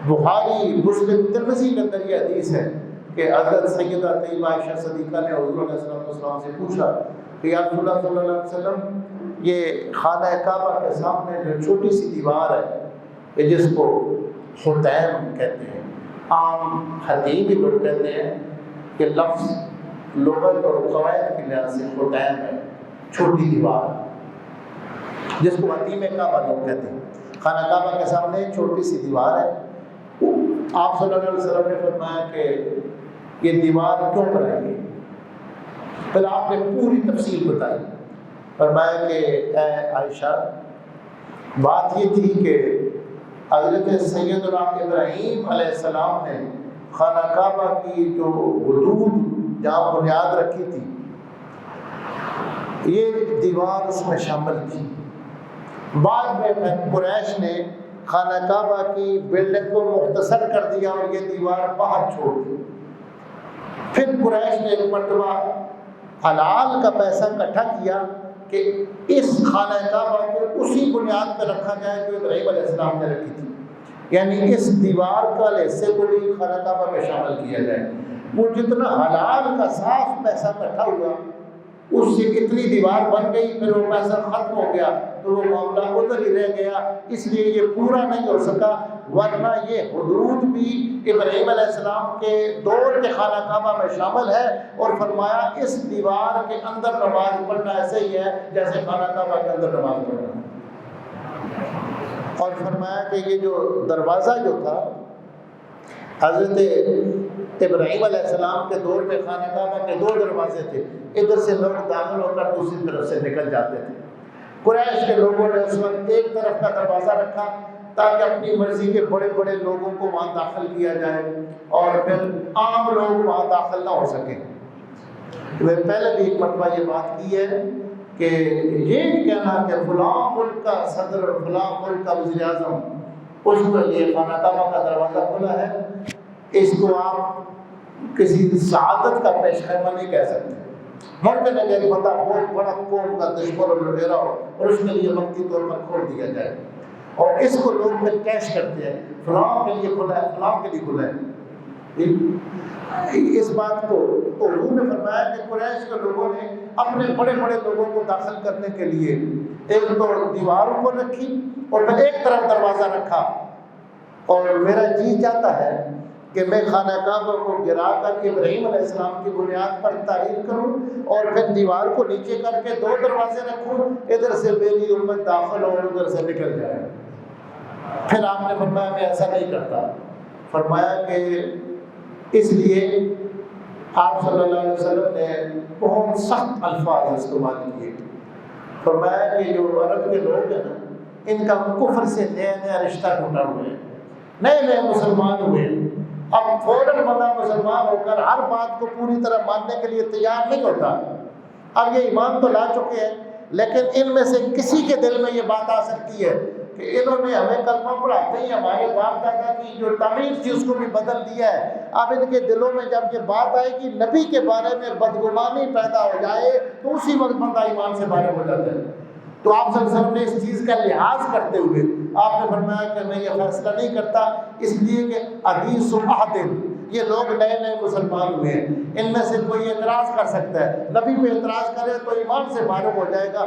بخاری مسلم ترمذی کے اندر یہ حدیث ہے کہ حضرت سیدہ طیبہ عائشہ صدیقہ نے حضور علیہ السلام سے پوچھا کہ یا رسول اللہ صلی اللہ علیہ وسلم، یہ خانہ کعبہ کے سامنے جو چھوٹی سی دیوار ہے کہ جس کو خطیم کہتے ہیں، عام حدیث لوگ کہتے ہیں کہ لفظ لغت اور قواعد کے لحاظ سے خطیم ہے چھوٹی دیوار، جس کو حتیم کعبہ لوگ کہتے ہیں۔ خانہ کعبہ کے سامنے چھوٹی سی دیوار ہے۔ آپ صلی اللہ علیہ وسلم نے فرمایا کہ یہ دیوار کیوں بنائی گئی؟ پھر آپ نے پوری تفصیل بتائی، فرمایا کہ اے عائشہ، بات یہ تھی کہ حضرت سیدنا ابراہیم علیہ السلام نے خانہ کعبہ کی جو حدود جہاں بنیاد رکھی تھی، یہ دیوار اس میں شامل تھی۔ بعد میں قریش نے خانہ کعبہ کی بلڈنگ کو مختصر کر دیا اور یہ دیوار باہر چھوڑ دی۔ پھر قریش نے ایک مرتبہ حلال کا پیسہ اکٹھا کیا کہ اس خانہ کعبہ کو اسی بنیاد پہ رکھا جائے جو ابراہیم علیہ السلام نے رکھی تھی، یعنی اس دیوار کا حصے کو بھی خانہ کعبہ میں شامل کیا جائے۔ وہ جتنا حلال کا صاف پیسہ اکٹھا ہوا اس سے اتنی دیوار بن گئی، پھر وہ پیسہ ختم ہو گیا تو وہ معاملہ ادھر ہی رہ گیا، اس لیے یہ پورا نہیں ہو سکا، ورنہ یہ حدود بھی ابراہیم علیہ السلام کے دور کے خانہ کعبہ میں شامل ہے۔ اور فرمایا اس دیوار کے اندر نماز پڑھنا ایسے ہی ہے جیسے خانہ کعبہ کے اندر نماز پڑھنا۔ اور فرمایا کہ یہ جو دروازہ جو تھا حضرت ابراہیم علیہ السلام کے دور میں خانہ کعبہ کے 2 دروازے تھے، ادھر سے لوگ داخل ہو کر دوسری طرف سے نکل جاتے تھے۔ قریش کے لوگوں نے اس وقت ایک طرف کا دروازہ رکھا تاکہ اپنی مرضی کے بڑے بڑے لوگوں کو وہاں داخل کیا جائے اور پھر عام لوگ وہاں داخل نہ ہو سکیں۔ میں پہلے بھی ایک مرتبہ یہ بات کی ہے کہ یہ نہیں کہنا کہ فلاں ملک کا صدر اور فلاں ملک کا وزیر اعظم اس کے لیے خانہ کعبہ کا دروازہ کھلا ہے، اس کو آپ کسی سعادت کا پیش خیمہ نہیں کہہ سکتے۔ ممکن ہے کہ ایک بندہ بہت بڑا قوم کا دشمن اور لٹیرا ہو اور اس کے لیے وقتی طور پر کھول دیا جائے، اور اس کو لوگ پھر کیش کرتے ہیں فلاں کے لیے کھلا ہے، فلاں کے لیے کھلا ہے۔ اس بات کو حضور نے فرمایا کہ قریش کے لوگوں نے اپنے بڑے بڑے لوگوں کو داخل کرنے کے لیے ایک تو دیواروں کو رکھی اور پھر ایک طرف دروازہ رکھا، اور میرا جی چاہتا ہے کہ میں خانہ کعبہ کو گرا کر ابراہیم علیہ السلام کی بنیاد پر تعمیر کروں اور پھر دیوار کو نیچے کر کے 2 دروازے رکھوں، ادھر سے میری امت داخل اور ادھر سے نکل جائے۔ پھر آپ نے فرمایا میں ایسا نہیں کرتا، فرمایا کہ اس لیے آپ صلی اللہ علیہ وسلم نے بہت سخت الفاظ استعمال کیے۔ فرمایا کہ جو عرب کے لوگ ہیں نا، ان کا کفر سے نیا نیا رشتہ ٹوٹا ہوئے ہیں، نئے نئے مسلمان ہوئے ہیں، اب فوراً بندہ مسلمان ہو کر ہر بات کو پوری طرح ماننے کے لیے تیار نہیں ہوتا۔ اب یہ ایمان تو لا چکے ہیں، لیکن ان میں سے کسی کے دل میں یہ بات آ سکتی ہے کہ انہوں نے ہمیں کلمہ پڑھاتے ہی ہمارے باپ دادا کی جو تعمیر تھی اس کو بھی بدل دیا ہے۔ اب ان کے دلوں میں جب یہ بات آئے کہ نبی کے بارے میں بدگمانی پیدا ہو جائے تو اسی وقت بندہ ایمان سے فارغ ہو جاتا ہے۔ تو آپ صلی اللہ علیہ وسلم نے اس چیز کا لحاظ کرتے ہوئے آپ نے فرمایا کہ میں یہ فیصلہ نہیں کرتا، اس لیے کہ حدیث عہد، یہ لوگ نئے نئے مسلمان ہوئے ہیں، ان میں سے کوئی اعتراض کر سکتا ہے، نبی پہ اعتراض کرے تو ایمان سے فارغ ہو جائے گا۔